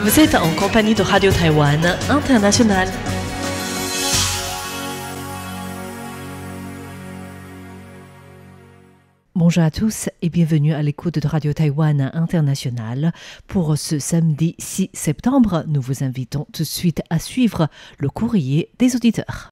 Vous êtes en compagnie de Radio Taïwan International. Bonjour à tous et bienvenue à l'écoute de Radio Taïwan International. Pour ce samedi 6 septembre, nous vous invitons tout de suite à suivre le courrier des auditeurs.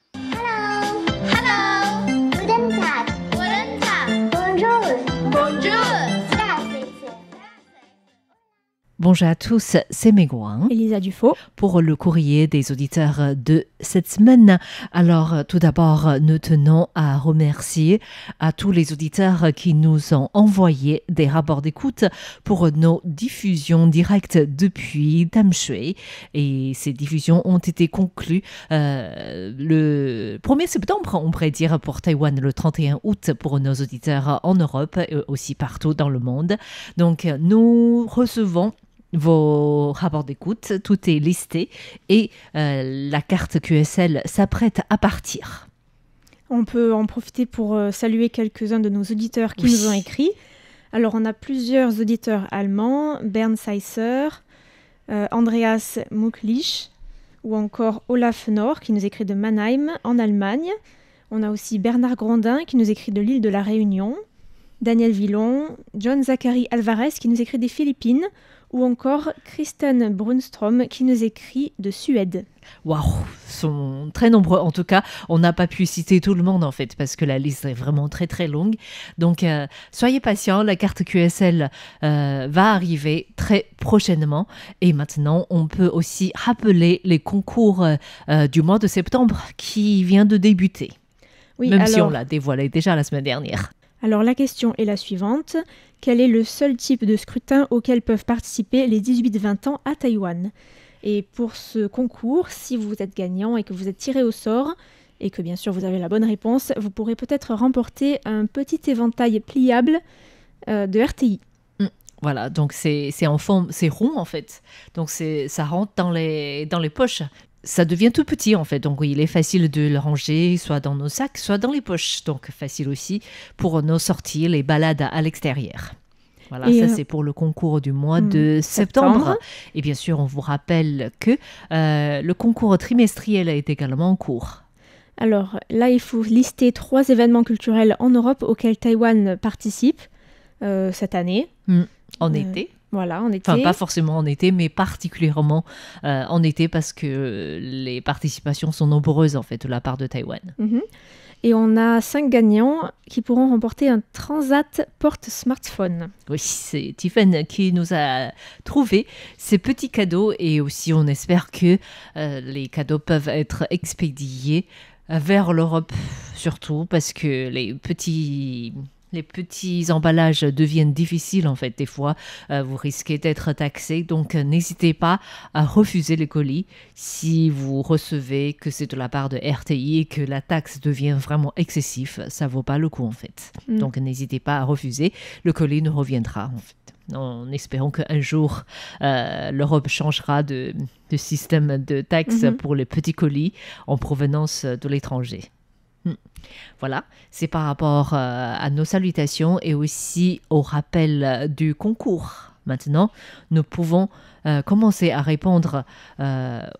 Bonjour à tous, c'est Meguang. Elisa Dufaux. Pour le courrier des auditeurs de cette semaine. Alors, tout d'abord, nous tenons à remercier à tous les auditeurs qui nous ont envoyé des rapports d'écoute pour nos diffusions directes depuis Tamshui. Et ces diffusions ont été conclues le 1er septembre, on pourrait dire, pour Taïwan, le 31 août pour nos auditeurs en Europe et aussi partout dans le monde. Donc, nous recevons vos rapports d'écoute, tout est listé et la carte QSL s'apprête à partir. On peut en profiter pour saluer quelques-uns de nos auditeurs qui nous ont écrit. Alors, on a plusieurs auditeurs allemands, Bernd Seisser, Andreas Mucklich ou encore Olaf Nord qui nous écrit de Mannheim en Allemagne. On a aussi Bernard Grandin qui nous écrit de l'île de la Réunion, Daniel Villon, John Zachary Alvarez qui nous écrit des Philippines, ou encore Kristen Brunstrom qui nous écrit de Suède. Waouh, ils sont très nombreux. En tout cas, on n'a pas pu citer tout le monde en fait, parce que la liste est vraiment très très longue. Donc, soyez patients, la carte QSL va arriver très prochainement. Et maintenant, on peut aussi rappeler les concours du mois de septembre qui vient de débuter. Oui, même si on l'a dévoilé déjà la semaine dernière. Alors la question est la suivante. Quel est le seul type de scrutin auquel peuvent participer les 18-20 ans à Taïwan ? Et pour ce concours, si vous êtes gagnant et que vous êtes tiré au sort, et que bien sûr vous avez la bonne réponse, vous pourrez peut-être remporter un petit éventail pliable de RTI. Voilà, donc c'est en forme, c'est rond en fait. Donc ça rentre dans les poches. Ça devient tout petit en fait, donc il est facile de le ranger soit dans nos sacs, soit dans les poches. Donc facile aussi pour nos sorties, les balades à l'extérieur. Voilà, ça c'est pour le concours du mois de septembre. Et bien sûr, on vous rappelle que le concours trimestriel est également en cours. Alors là, il faut lister 3 événements culturels en Europe auxquels Taïwan participe cette année. En été. Voilà, en été. Enfin, pas forcément en été, mais particulièrement en été parce que les participations sont nombreuses en fait de la part de Taïwan. Et on a 5 gagnants qui pourront remporter un Transat porte-smartphone. Oui, c'est Tiffen qui nous a trouvé ces petits cadeaux et aussi on espère que les cadeaux peuvent être expédiés vers l'Europe surtout parce que les petits emballages deviennent difficiles en fait des fois, vous risquez d'être taxé, donc n'hésitez pas à refuser les colis si vous recevez que c'est de la part de RTI et que la taxe devient vraiment excessive, ça vaut pas le coup en fait. Donc n'hésitez pas à refuser, le colis nous reviendra en fait. En espérant qu'un jour l'Europe changera de système de taxe pour les petits colis en provenance de l'étranger. Voilà, c'est par rapport à nos salutations et aussi au rappel du concours. Maintenant, nous pouvons commencer à répondre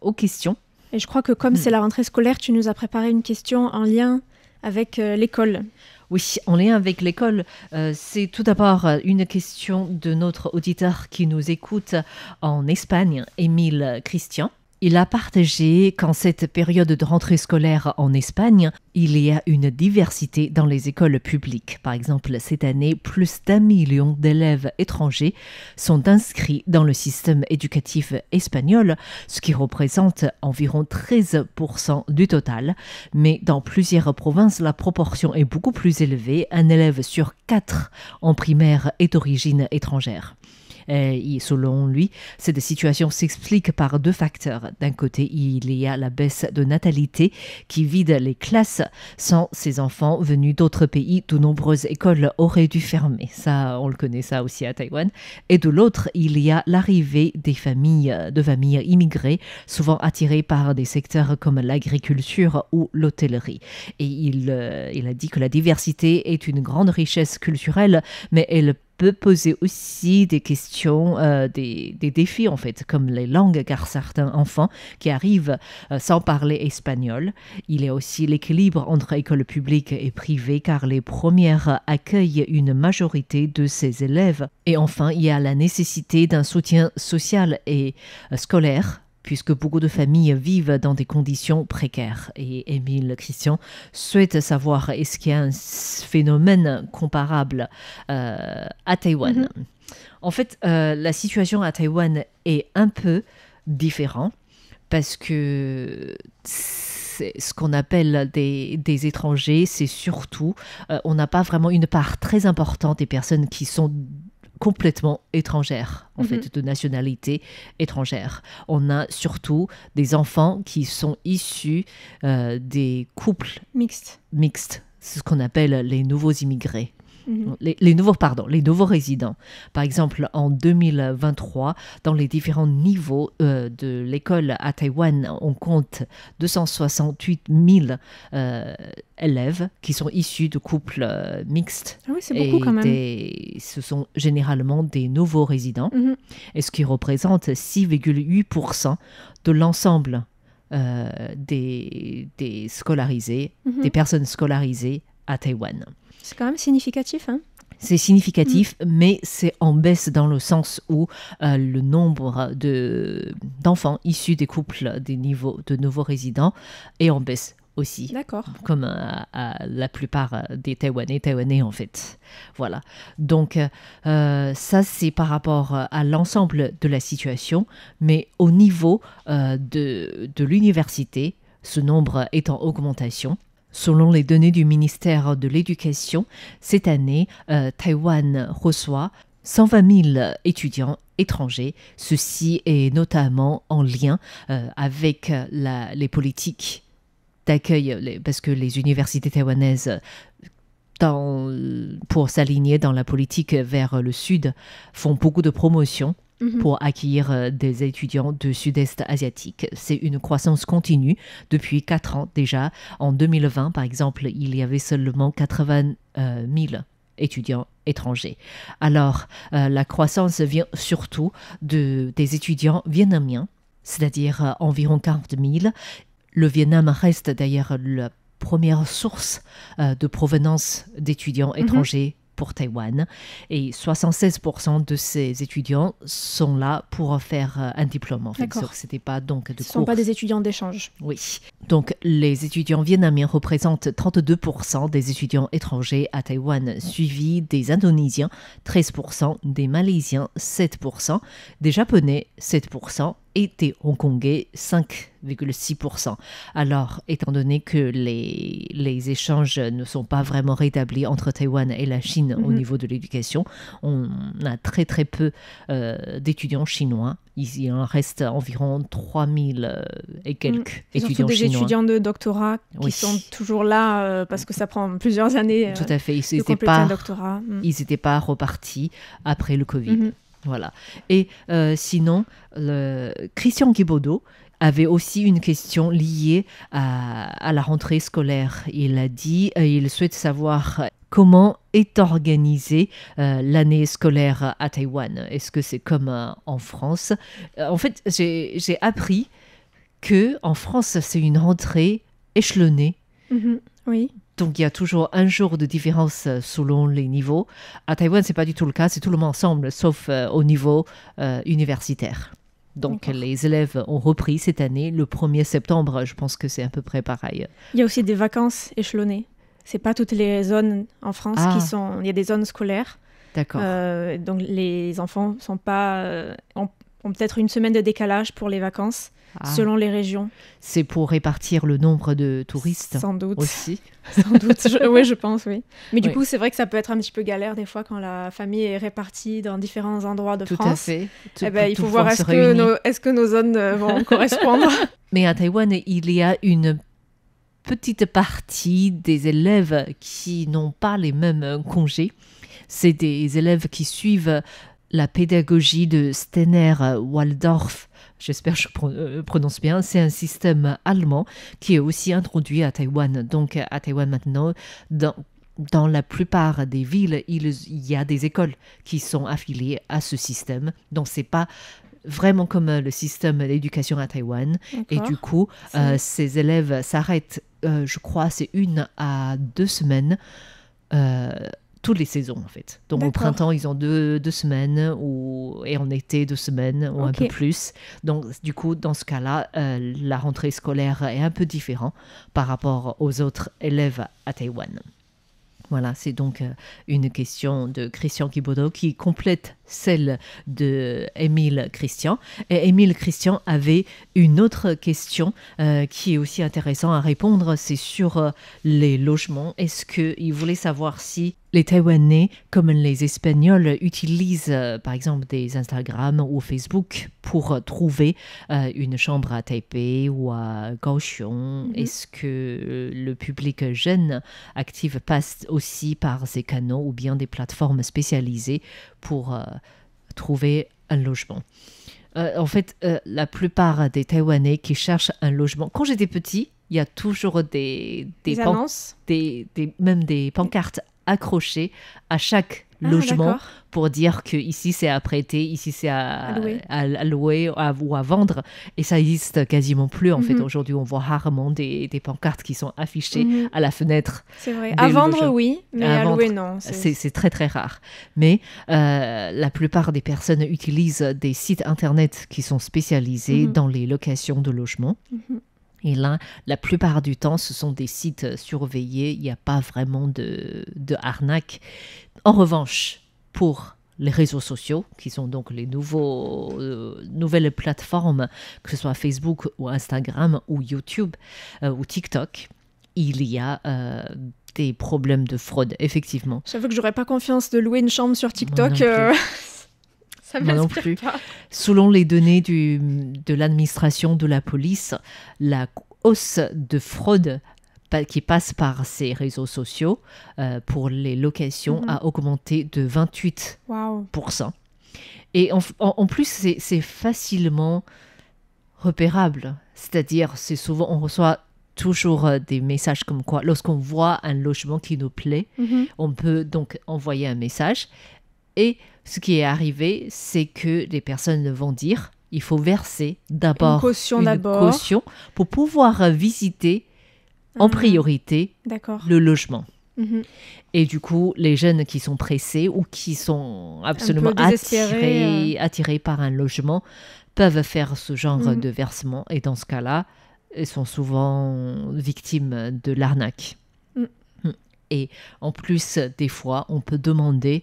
aux questions. Et je crois que comme c'est la rentrée scolaire, tu nous as préparé une question en lien avec l'école. Oui, en lien avec l'école, c'est tout d'abord une question de notre auditeur qui nous écoute en Espagne, Émile Christian. Il a partagé qu'en cette période de rentrée scolaire en Espagne, il y a une diversité dans les écoles publiques. Par exemple, cette année, plus d'1 million d'élèves étrangers sont inscrits dans le système éducatif espagnol, ce qui représente environ 13% du total. Mais dans plusieurs provinces, la proportion est beaucoup plus élevée. Un élève sur 4 en primaire est d'origine étrangère. Et selon lui, cette situation s'explique par 2 facteurs. D'un côté, il y a la baisse de natalité qui vide les classes. Sans ces enfants venus d'autres pays, de nombreuses écoles auraient dû fermer. Ça, on le connaît ça aussi à Taïwan. Et de l'autre, il y a l'arrivée de familles immigrées, souvent attirées par des secteurs comme l'agriculture ou l'hôtellerie. Et il a dit que la diversité est une grande richesse culturelle, mais elle peut poser aussi des questions, des défis en fait, comme les langues, car certains enfants qui arrivent sans parler espagnol. Il y a aussi l'équilibre entre écoles publiques et privées, car les premières accueillent une majorité de ces élèves. Et enfin, il y a la nécessité d'un soutien social et scolaire, puisque beaucoup de familles vivent dans des conditions précaires. Et Émile Christian souhaite savoir est-ce qu'il y a un phénomène comparable à Taïwan. En fait, la situation à Taïwan est un peu différente parce que ce qu'on appelle des étrangers, c'est surtout, on n'a pas vraiment une part très importante des personnes qui sont complètement étrangères, en fait, de nationalité étrangère. On a surtout des enfants qui sont issus des couples mixtes. C'est ce qu'on appelle les nouveaux immigrés. Les nouveaux résidents. Par exemple, en 2023, dans les différents niveaux de l'école à Taïwan, on compte 268 000 élèves qui sont issus de couples mixtes. Ah oui, c'est beaucoup quand même. Ce sont généralement des nouveaux résidents, et ce qui représente 6,8% de l'ensemble des scolarisés, des personnes scolarisées à Taïwan. C'est quand même significatif, hein? C'est significatif, mais c'est en baisse dans le sens où le nombre d'enfants issus des couples de nouveaux résidents est en baisse aussi. D'accord. Comme à la plupart des Taïwanais en fait. Voilà. Donc ça c'est par rapport à l'ensemble de la situation, mais au niveau de l'université, ce nombre est en augmentation. Selon les données du ministère de l'Éducation, cette année, Taïwan reçoit 120 000 étudiants étrangers. Ceci est notamment en lien avec les politiques d'accueil, parce que les universités taïwanaises, pour s'aligner dans la politique vers le sud, font beaucoup de promotions pour accueillir des étudiants du sud-est asiatique. C'est une croissance continue depuis 4 ans déjà. En 2020, par exemple, il y avait seulement 80 000 étudiants étrangers. Alors, la croissance vient surtout des étudiants vietnamiens, c'est-à-dire environ 40 000. Le Vietnam reste d'ailleurs la première source de provenance d'étudiants étrangers pour Taïwan, et 76% de ces étudiants sont là pour faire un diplôme. En fait, c'était pas donc de cours. Ce ne sont pas des étudiants d'échange. Oui. Donc, les étudiants vietnamiens représentent 32% des étudiants étrangers à Taïwan, suivis des Indonésiens, 13%, des Malaisiens, 7%, des Japonais, 7%, et des Hongkongais, 5,6%. Alors, étant donné que les échanges ne sont pas vraiment rétablis entre Taïwan et la Chine au niveau de l'éducation, on a très très peu d'étudiants chinois. Il en reste environ 3000 et quelques étudiants des chinois. Étudiants de doctorat qui sont toujours là parce que ça prend plusieurs années Tout à fait. de compléter un doctorat. Ils n'étaient pas repartis après le Covid. Voilà. Et sinon, Christian Guibaudot avait aussi une question liée à la rentrée scolaire. Il a dit il souhaite savoir comment est organisée l'année scolaire à Taïwan. Est-ce que c'est comme en France? En fait, j'ai appris qu'en France, c'est une rentrée échelonnée. Oui. Donc, il y a toujours un jour de différence selon les niveaux. À Taïwan, ce n'est pas du tout le cas. C'est tout le monde ensemble, sauf au niveau universitaire. Donc, les élèves ont repris cette année. Le 1er septembre, je pense que c'est à peu près pareil. Il y a aussi des vacances échelonnées. Ce n'est pas toutes les zones en France qui sont... Il y a des zones scolaires. D'accord. Donc, les enfants sont pas, ont peut-être une semaine de décalage pour les vacances. Selon les régions. C'est pour répartir le nombre de touristes. Sans doute. Aussi. Sans doute. Oui, je pense, oui. Mais du coup, c'est vrai que ça peut être un petit peu galère des fois quand la famille est répartie dans différents endroits de France. Tout à fait. Il faut voir est-ce que nos zones vont correspondre. Mais à Taïwan, il y a une petite partie des élèves qui n'ont pas les mêmes congés. C'est des élèves qui suivent la pédagogie de Steiner Waldorf. J'espère que je prononce bien. C'est un système allemand qui est aussi introduit à Taïwan. Donc, à Taïwan maintenant, dans la plupart des villes, il y a des écoles qui sont affiliées à ce système. Donc, c'est pas vraiment comme le système d'éducation à Taïwan. Et du coup, ces élèves s'arrêtent, je crois, c'est 1 à 2 semaines toutes les saisons, en fait. Donc, au printemps, ils ont 2 semaines et en été, 2 semaines ou un peu plus. Donc, du coup, dans ce cas-là, la rentrée scolaire est un peu différente par rapport aux autres élèves à Taïwan. Voilà, c'est donc une question de Christian Kibodo qui complète celle de Émile Christian. Et Émile Christian avait une autre question qui est aussi intéressante à répondre, c'est sur les logements. Est-ce qu'il voulait savoir si les Taïwanais, comme les Espagnols, utilisent par exemple des Instagram ou Facebook pour trouver une chambre à Taipei ou à Kaohsiung. Est-ce que le public jeune actif passe aussi par ces canaux ou bien des plateformes spécialisées pour trouver un logement? En fait, la plupart des Taïwanais qui cherchent un logement, quand j'étais petit, il y a toujours des annonces, même des pancartes accrochées à chaque logement pour dire que ici c'est à prêter, ici c'est à louer ou à vendre, et ça existe quasiment plus en fait. Aujourd'hui on voit rarement des pancartes qui sont affichées à la fenêtre. C'est vrai, à vendre oui, mais à louer non. C'est très très rare, mais la plupart des personnes utilisent des sites internet qui sont spécialisés dans les locations de logements. Et là, la plupart du temps, ce sont des sites surveillés. Il n'y a pas vraiment de arnaque. En revanche, pour les réseaux sociaux, qui sont donc les nouvelles plateformes, que ce soit Facebook ou Instagram ou YouTube ou TikTok, il y a des problèmes de fraude, effectivement. J'avoue que j'aurais pas confiance de louer une chambre sur TikTok. Ça non plus. Selon les données de l'administration de la police, la hausse de fraude qui passe par ces réseaux sociaux pour les locations a augmenté de 28%. Wow. Et en plus, c'est facilement repérable. C'est-à-dire, c'est souvent, on reçoit toujours des messages comme quoi, lorsqu'on voit un logement qui nous plaît, on peut donc envoyer un message. Et ce qui est arrivé, c'est que les personnes vont dire il faut verser d'abord une caution pour pouvoir visiter en priorité le logement. Et du coup, les jeunes qui sont pressés ou qui sont absolument attirés par un logement peuvent faire ce genre de versement. Et dans ce cas-là, ils sont souvent victimes de l'arnaque. Et en plus, des fois, on peut demander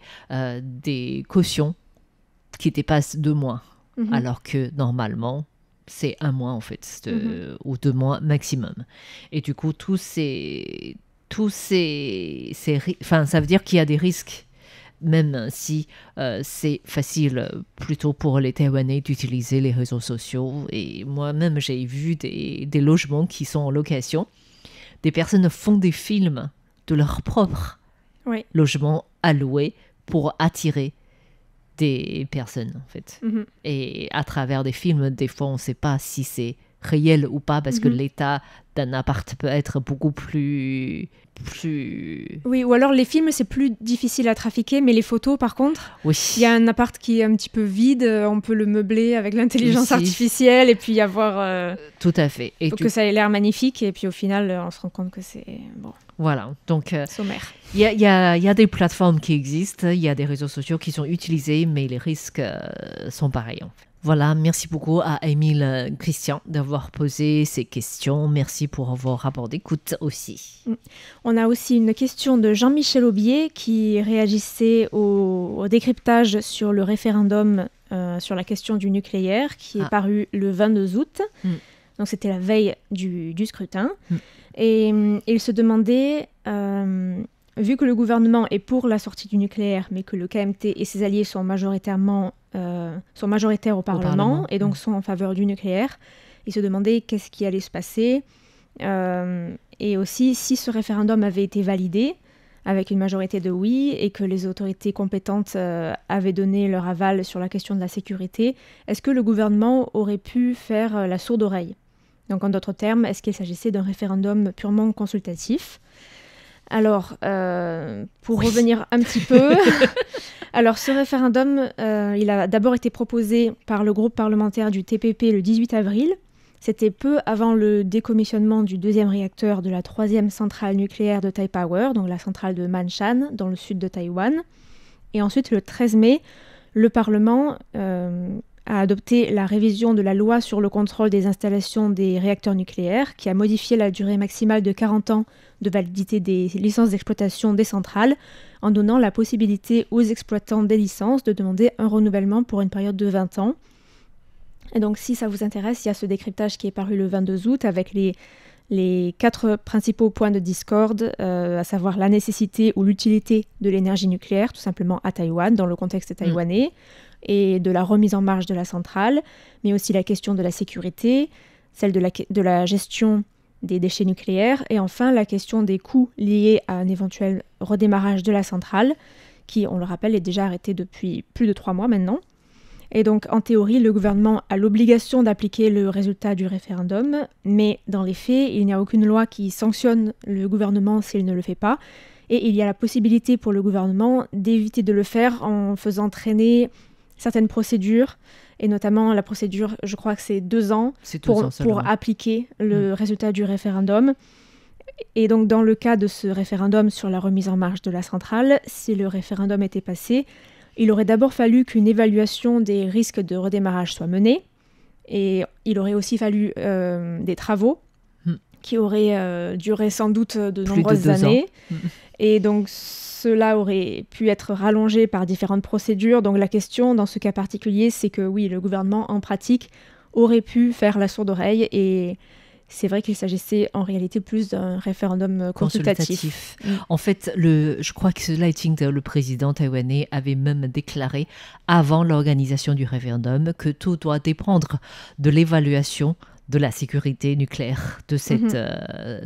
des cautions qui dépassent 2 mois, alors que normalement, c'est 1 mois en fait, ou 2 mois maximum. Et du coup, ça veut dire qu'il y a des risques, même si c'est facile plutôt pour les Taïwanais d'utiliser les réseaux sociaux. Et moi-même, j'ai vu des logements qui sont en location. Des personnes font des films de leur propre logement à louer pour attirer des personnes, en fait. Et à travers des films, des fois, on ne sait pas si c'est réel ou pas, parce que l'état d'un appart peut être beaucoup plus... Oui, ou alors les films, c'est plus difficile à trafiquer, mais les photos, par contre, il y a un appart qui est un petit peu vide, on peut le meubler avec l'intelligence artificielle, et puis y avoir... Tout à fait. Et que ça ait l'air magnifique, et puis au final, on se rend compte que c'est... Bon. Voilà, donc sommaire. Il y a des plateformes qui existent, il y a des réseaux sociaux qui sont utilisés, mais les risques sont pareils en fait. Voilà, merci beaucoup à Émile Christian d'avoir posé ces questions. Merci pour vos rapports d'écoute aussi. On a aussi une question de Jean-Michel Aubier qui réagissait au décryptage sur le référendum sur la question du nucléaire qui est paru le 22 août. Donc c'était la veille du scrutin. Et il se demandait, vu que le gouvernement est pour la sortie du nucléaire, mais que le KMT et ses alliés sont majoritaires au Parlement, et donc sont en faveur du nucléaire, il se demandait qu'est-ce qui allait se passer, et aussi si ce référendum avait été validé avec une majorité de oui, et que les autorités compétentes avaient donné leur aval sur la question de la sécurité, est-ce que le gouvernement aurait pu faire la sourde oreille ? Donc en d'autres termes, est-ce qu'il s'agissait d'un référendum purement consultatif ? Alors, pour revenir un petit peu, alors ce référendum, il a d'abord été proposé par le groupe parlementaire du TPP le 18 avril. C'était peu avant le décommissionnement du deuxième réacteur de la troisième centrale nucléaire de Taipower, donc la centrale de Manshan, dans le sud de Taïwan. Et ensuite, le 13 mai, le Parlement a adopté la révision de la loi sur le contrôle des installations des réacteurs nucléaires, qui a modifié la durée maximale de 40 ans de validité des licences d'exploitation des centrales, en donnant la possibilité aux exploitants des licences de demander un renouvellement pour une période de 20 ans. Et donc, si ça vous intéresse, il y a ce décryptage qui est paru le 22 août avec les 4 principaux points de discorde, à savoir la nécessité ou l'utilité de l'énergie nucléaire, tout simplement à Taïwan, dans le contexte taïwanais, et de la remise en marche de la centrale, mais aussi la question de la sécurité, celle de la gestion des déchets nucléaires, et enfin la question des coûts liés à un éventuel redémarrage de la centrale, qui, on le rappelle, est déjà arrêté depuis plus de 3 mois maintenant. Et donc, en théorie, le gouvernement a l'obligation d'appliquer le résultat du référendum, mais dans les faits, il n'y a aucune loi qui sanctionne le gouvernement s'il ne le fait pas, et il y a la possibilité pour le gouvernement d'éviter de le faire en faisant traîner certaines procédures, et notamment la procédure, je crois que c'est 2 ans, pour appliquer le résultat du référendum. Et donc, dans le cas de ce référendum sur la remise en marche de la centrale, si le référendum était passé, il aurait d'abord fallu qu'une évaluation des risques de redémarrage soit menée, et il aurait aussi fallu des travaux qui auraient duré sans doute de nombreuses années. Et donc, cela aurait pu être rallongé par différentes procédures. Donc, la question, dans ce cas particulier, c'est que oui, le gouvernement, en pratique, aurait pu faire la sourde oreille, et c'est vrai qu'il s'agissait en réalité plus d'un référendum consultatif. En fait, je crois que Lai Ching-te, le président taïwanais, avait même déclaré avant l'organisation du référendum que tout doit dépendre de l'évaluation de la sécurité nucléaire de cette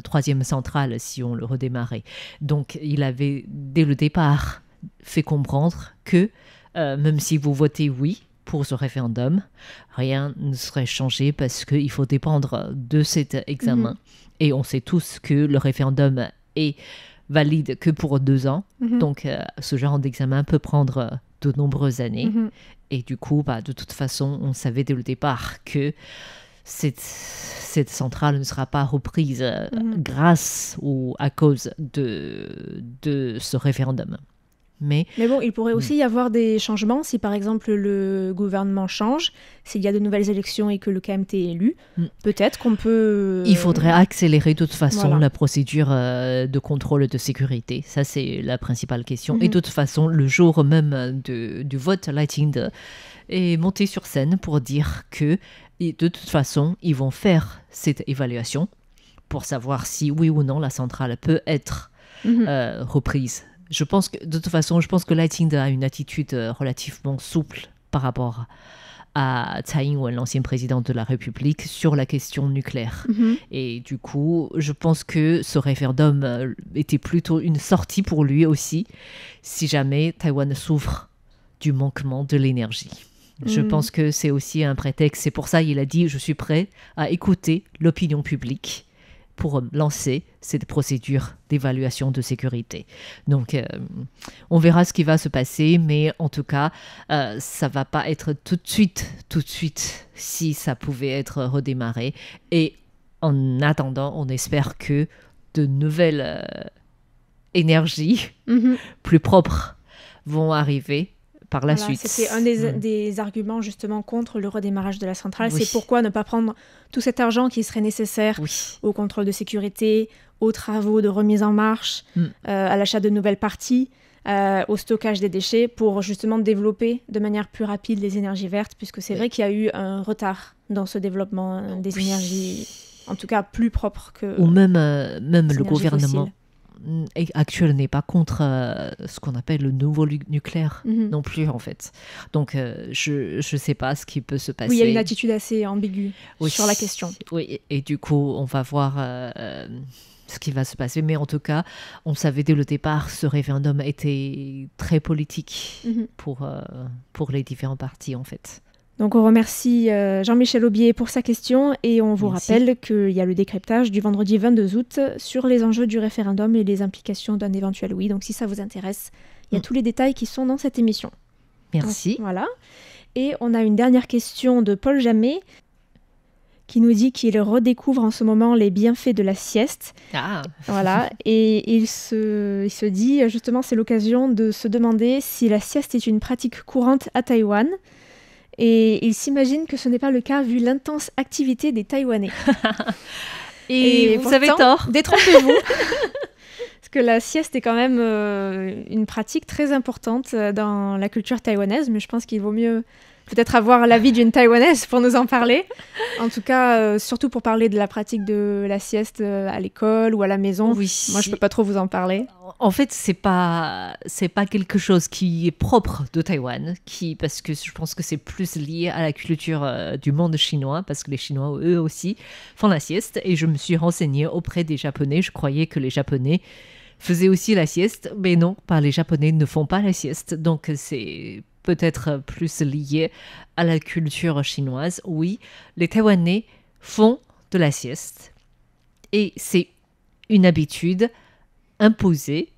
troisième centrale si on le redémarrait. Donc, il avait, dès le départ, fait comprendre que même si vous votez oui pour ce référendum, rien ne serait changé parce qu'il faut dépendre de cet examen. Et on sait tous que le référendum est valide que pour 2 ans. Donc, ce genre d'examen peut prendre de nombreuses années. Et du coup, de toute façon, on savait dès le départ que cette centrale ne sera pas reprise grâce ou à cause de ce référendum. Mais bon, il pourrait aussi y avoir des changements si par exemple le gouvernement change, s'il y a de nouvelles élections et que le KMT est élu, peut-être qu'on peut... Il faudrait accélérer de toute façon la procédure de contrôle de sécurité. Ça, c'est la principale question. Et de toute façon, le jour même du vote, Lai Ching-te est monté sur scène pour dire que de toute façon, ils vont faire cette évaluation pour savoir si oui ou non la centrale peut être reprise. Je pense que, de toute façon, Lai Ching-te a une attitude relativement souple par rapport à Tsai Ing-wen, l'ancienne présidente de la République, sur la question nucléaire. Et du coup, je pense que ce référendum était plutôt une sortie pour lui aussi, si jamais Taïwan souffre du manquement de l'énergie. Je pense que c'est aussi un prétexte. C'est pour ça qu'il a dit « Je suis prêt à écouter l'opinion publique » pour lancer cette procédure d'évaluation de sécurité. Donc, on verra ce qui va se passer, mais en tout cas, ça ne va pas être tout de suite, si ça pouvait être redémarré. Et en attendant, on espère que de nouvelles énergies plus propres vont arriver par la suite. C'était un des arguments justement contre le redémarrage de la centrale. C'est pourquoi ne pas prendre tout cet argent qui serait nécessaire au contrôle de sécurité, aux travaux de remise en marche, à l'achat de nouvelles parties, au stockage des déchets, pour justement développer de manière plus rapide les énergies vertes, puisque c'est vrai qu'il y a eu un retard dans ce développement des énergies, en tout cas plus propres que... Ou même le gouvernement actuel n'est pas contre ce qu'on appelle le nouveau nucléaire non plus, en fait. Donc, je ne sais pas ce qui peut se passer. Oui, il y a une attitude assez ambiguë sur la question. Oui, et du coup, on va voir ce qui va se passer. Mais en tout cas, on savait dès le départ, ce référendum était très politique pour les différents partis, en fait. Donc on remercie Jean-Michel Aubier pour sa question et on vous Merci. rappelle qu'il y a le décryptage du vendredi 22 août sur les enjeux du référendum et les implications d'un éventuel oui. Donc si ça vous intéresse, il y a tous les détails qui sont dans cette émission. Merci. Donc, voilà. Et on a une dernière question de Paul Jamet qui nous dit qu'il redécouvre en ce moment les bienfaits de la sieste. Ah, Voilà. Et il se dit, justement, c'est l'occasion de se demander si la sieste est une pratique courante à Taïwan. Et il s'imagine que ce n'est pas le cas vu l'intense activité des Taïwanais. et vous avez pourtant, tort. détrompez-vous. Parce que la sieste est quand même une pratique très importante dans la culture taïwanaise, mais je pense qu'il vaut mieux peut-être avoir l'avis d'une Taïwanaise pour nous en parler. En tout cas, surtout pour parler de la pratique de la sieste à l'école ou à la maison. Oui. Moi, je peux pas trop vous en parler. En fait, c'est pas quelque chose qui est propre de Taïwan, parce que je pense que c'est plus lié à la culture du monde chinois, parce que les Chinois, eux aussi, font la sieste. Et je me suis renseignée auprès des Japonais. Je croyais que les Japonais faisaient aussi la sieste, mais non, les Japonais ne font pas la sieste. Donc, c'est peut-être plus lié à la culture chinoise. Oui, les Taïwanais font de la sieste. Et c'est une habitude imposée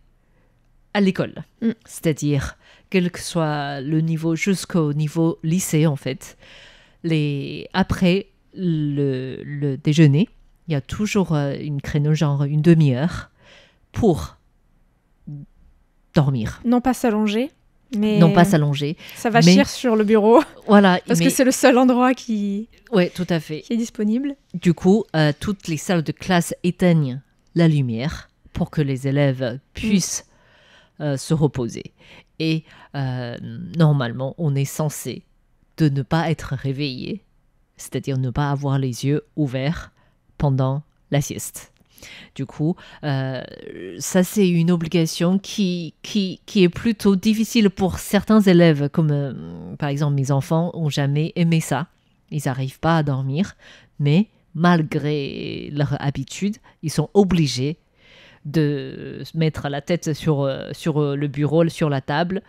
à l'école. C'est-à-dire, quel que soit le niveau, jusqu'au niveau lycée, en fait, après le déjeuner, il y a toujours une créneau, genre une demi-heure, pour dormir. Non pas s'allonger, mais Non pas s'allonger. ça va chier sur le bureau. Voilà. Parce que c'est le seul endroit qui tout à fait. est disponible. Du coup, toutes les salles de classe éteignent la lumière pour que les élèves puissent se reposer. Et normalement, on est censé de ne pas être réveillé, c'est-à-dire ne pas avoir les yeux ouverts pendant la sieste. Du coup, ça c'est une obligation qui est plutôt difficile pour certains élèves, comme par exemple mes enfants n'ont jamais aimé ça. Ils n'arrivent pas à dormir, mais malgré leur habitude, ils sont obligés de mettre la tête sur le bureau, sur la table,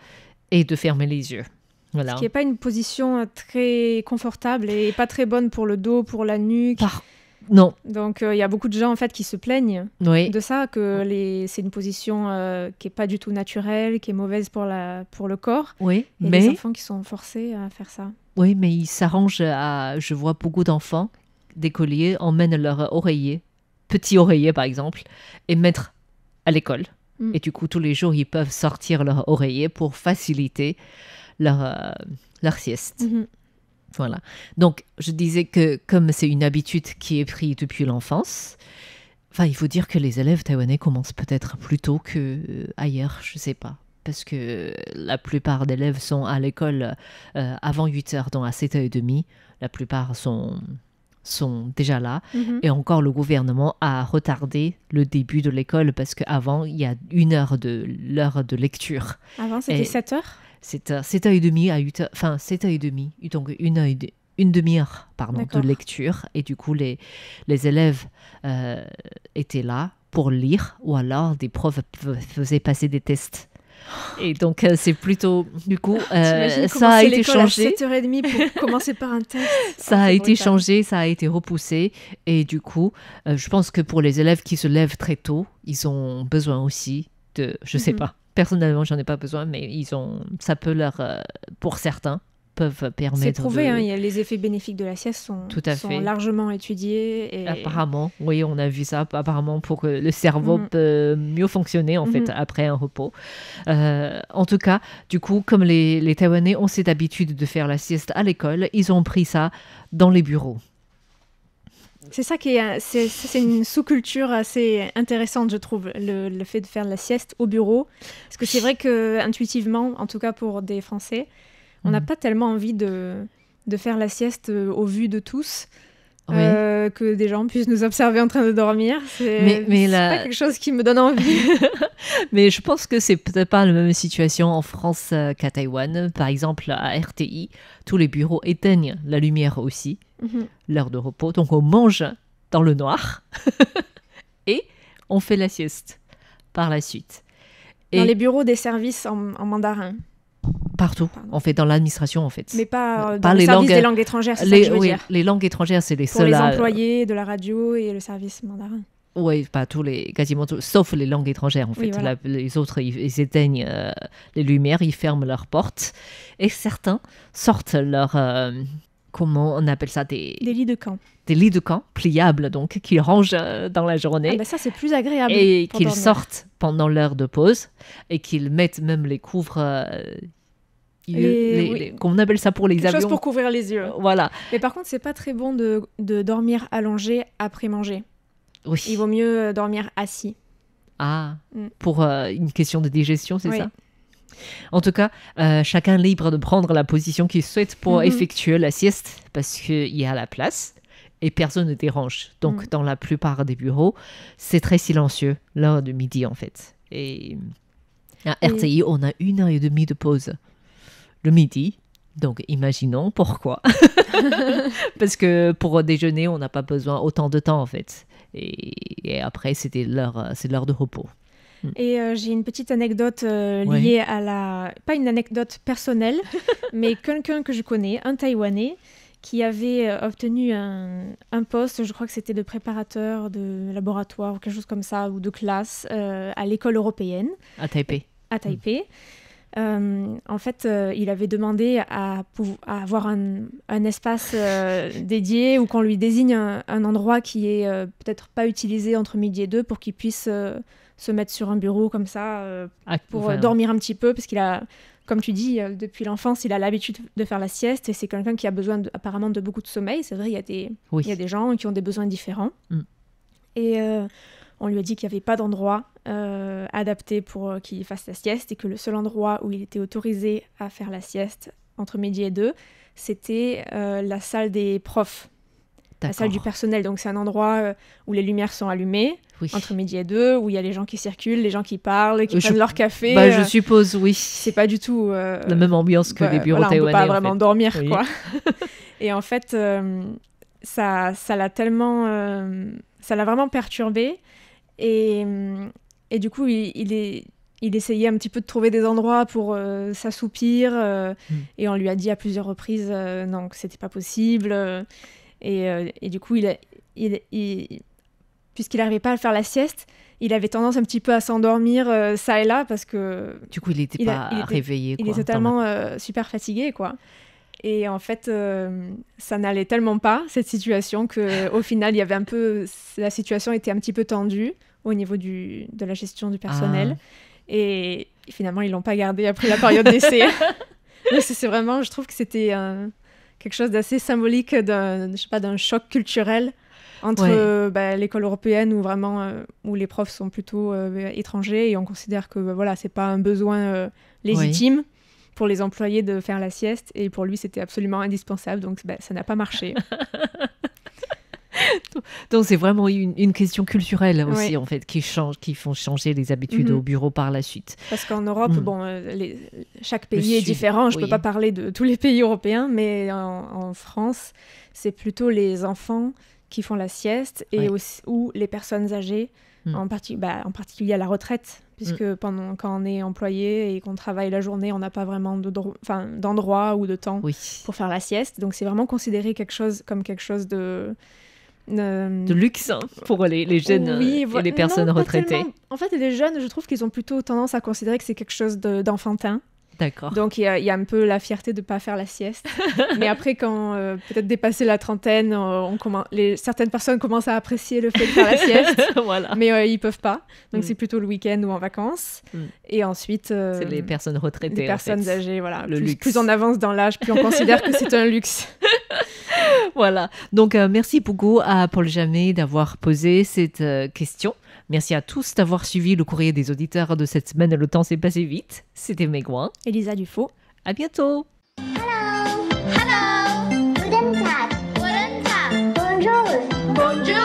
et de fermer les yeux. Voilà. Ce qui n'est pas une position très confortable et pas très bonne pour le dos, pour la nuque. Non. Donc il y a beaucoup de gens en fait qui se plaignent de ça, que c'est une position qui est pas du tout naturelle, qui est mauvaise pour le corps. Oui, et les enfants qui sont forcés à faire ça. Oui, mais ils s'arrangent je vois beaucoup d'enfants, d'écoliers, emmènent leur oreiller, petit oreiller par exemple, et mettre à l'école. Et du coup, tous les jours, ils peuvent sortir leur oreiller pour faciliter leur sieste. Voilà. Donc, je disais que comme c'est une habitude qui est prise depuis l'enfance, il faut dire que les élèves taïwanais commencent peut-être plus tôt qu'ailleurs, je ne sais pas. Parce que la plupart d'élèves sont à l'école avant 8h, donc à 7h30. La plupart sont déjà là. Et encore, le gouvernement a retardé le début de l'école parce qu'avant, il y a l'heure de lecture. Avant, c'était 7h 7h30 à 8h, 7h30, donc une demi-heure de lecture. Et du coup, les élèves étaient là pour lire, ou alors des profs faisaient passer des tests. Et donc, c'est plutôt, du coup, ça a été changé. À 7h30 pour commencer par un test. Ça a été changé, ça a été repoussé. Et du coup, je pense que pour les élèves qui se lèvent très tôt, ils ont besoin aussi de, je sais pas. Personnellement, j'en ai pas besoin, mais ça peut pour certains, peuvent permettre. C'est prouvé, les effets bénéfiques de la sieste sont largement étudiés. Et... Apparemment, oui, on a vu ça. Apparemment, pour que le cerveau peut mieux fonctionner en fait après un repos. En tout cas, du coup, comme les Taïwanais ont cette habitude de faire la sieste à l'école, ils ont pris ça dans les bureaux. C'est ça c'est une sous-culture assez intéressante, je trouve, le fait de faire la sieste au bureau. Parce que c'est vrai qu'intuitivement, en tout cas pour des Français, on n'a pas tellement envie de faire la sieste au vu de tous, que des gens puissent nous observer en train de dormir. C'est pas quelque chose qui me donne envie. Mais je pense que c'est peut-être pas la même situation en France qu'à Taïwan. Par exemple, à RTI, tous les bureaux éteignent la lumière aussi, l'heure de repos. Donc on mange dans le noir et on fait la sieste par la suite. Dans les bureaux des services en mandarin. Partout, en fait, dans l'administration, en fait. Mais pas dans le service des langues étrangères, c'est ça que je veux dire. Les langues étrangères, c'est les pour seuls... les employés de la radio et le service mandarin. Oui, pas tous quasiment tous, sauf les langues étrangères, en fait. Oui, voilà. Les autres, ils éteignent les lumières, ils ferment leurs portes. Et certains sortent leur... comment on appelle ça, des lits de camp. Des lits de camp pliables, donc, qu'ils rangent dans la journée. Ah ben ça, c'est plus agréable. Et qu'ils sortent pendant l'heure de pause et qu'ils mettent même les couvre... qu'on appelle ça pour les Quelque avions. chose pour couvrir les yeux. Voilà. Mais par contre, c'est pas très bon de dormir allongé après manger. Oui. Il vaut mieux dormir assis. Ah, pour une question de digestion, c'est oui. ça? En tout cas, chacun libre de prendre la position qu'il souhaite pour effectuer la sieste parce qu'il y a la place et personne ne dérange. Donc, dans la plupart des bureaux, c'est très silencieux l'heure de midi, en fait. Et à RTI, on a 1h30 de pause le midi. Donc, imaginons pourquoi. Parce que pour déjeuner, on n'a pas besoin autant de temps, en fait. Et après, c'est l'heure de repos. Et j'ai une petite anecdote liée à la... Pas une anecdote personnelle, mais quelqu'un que je connais, un Taïwanais, qui avait obtenu un poste, je crois que c'était de préparateur de laboratoire ou quelque chose comme ça, ou de classe, à l'école européenne. À Taipei. À Taipei. En fait, il avait demandé à avoir un espace dédié ou qu'on lui désigne un endroit qui est peut-être pas utilisé entre midi et 2 pour qu'il puisse se mettre sur un bureau comme ça pour dormir un petit peu parce qu'il a, comme tu dis, depuis l'enfance, il a l'habitude de faire la sieste et c'est quelqu'un qui a besoin apparemment de beaucoup de sommeil. C'est vrai, il y a des gens qui ont des besoins différents. Et on lui a dit qu'il n'y avait pas d'endroit adapté pour qu'il fasse la sieste et que le seul endroit où il était autorisé à faire la sieste entre midi et 2, c'était la salle des profs, la salle du personnel. Donc c'est un endroit où les lumières sont allumées entre midi et 2, où il y a les gens qui circulent, les gens qui parlent, qui prennent leur café. Je suppose, oui. C'est pas du tout... la même ambiance que les bureaux taïwanais. On peut pas vraiment dormir, quoi. Et en fait, ça l'a tellement... ça l'a vraiment perturbé. Et du coup, il essayait un petit peu de trouver des endroits pour s'assoupir. Et on lui a dit à plusieurs reprises non, que c'était pas possible. Et du coup, puisqu'il n'arrivait pas à faire la sieste, il avait tendance un petit peu à s'endormir ça et là parce que... Du coup, il n'était pas réveillé. Il était tellement super fatigué, quoi. Et en fait, ça n'allait tellement pas, cette situation, qu'au final, il y avait la situation était un petit peu tendue au niveau de la gestion du personnel. Et finalement, ils ne l'ont pas gardé après la période d'essai. C'est vraiment, je trouve que c'était quelque chose d'assez symbolique d'un choc culturel entre l'école européenne où les profs sont plutôt étrangers et on considère que c'est pas un besoin légitime pour les employés de faire la sieste et pour lui c'était absolument indispensable, donc ça n'a pas marché. Donc c'est vraiment une question culturelle aussi en fait qui font changer les habitudes au bureau par la suite. Parce qu'en Europe, chaque pays est différent. Je peux pas parler de tous les pays européens, mais en France, c'est plutôt les enfants qui font la sieste et aussi, ou les personnes âgées, en particulier à la retraite, puisque quand on est employé et qu'on travaille la journée, on n'a pas vraiment d'endroit ou de temps pour faire la sieste. Donc c'est vraiment considéré comme quelque chose de luxe pour les jeunes et les personnes retraitées. En fait, les jeunes, je trouve qu'ils ont plutôt tendance à considérer que c'est quelque chose d'enfantin. D'accord. Donc, il y a un peu la fierté de ne pas faire la sieste. Mais après, quand peut-être dépasser la trentaine, certaines personnes commencent à apprécier le fait de faire la sieste. Mais ils ne peuvent pas. Donc, c'est plutôt le week-end ou en vacances. Et ensuite... c'est les personnes retraitées, les personnes âgées, voilà. Le luxe. Plus on avance dans l'âge, plus on considère que c'est un luxe. Voilà. Donc, merci beaucoup à Paul Jamet d'avoir posé cette question. Merci à tous d'avoir suivi le courrier des auditeurs de cette semaine. Le temps s'est passé vite. C'était Megouin. Elisa Dufaux. À bientôt. Hello. Hello. Guten Tag. Guten Tag. Bonjour. Bonjour.